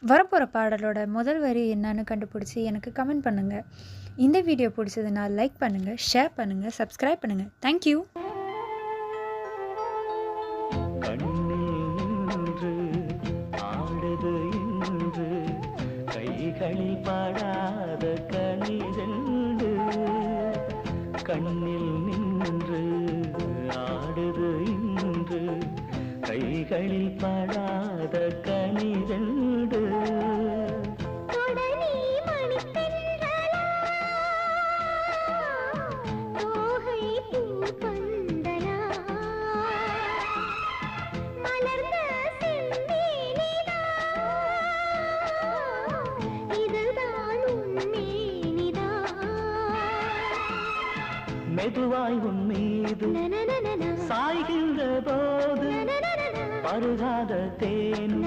வரப்போற பாடலோட முதல் வரி என்னன்னு கண்டுபிடிச்சு எனக்கு கமெண்ட் பண்ணுங்க. இந்த வீடியோ பிடிச்சதுன்னா லைக் பண்ணுங்க, ஷேர் பண்ணுங்க, சப்ஸ்கிரைப் பண்ணுங்க. Thank you. கண்ணில் நின்று ஆடுது இன்று கைகளில் படாத கனிதென்று கண்ணில் நின்று ஆடுது இன்று கைகளில் படாத கனிதென்று மெதுவாய் உன் மீது சாய்கின்ற போது பருகாத தேனும்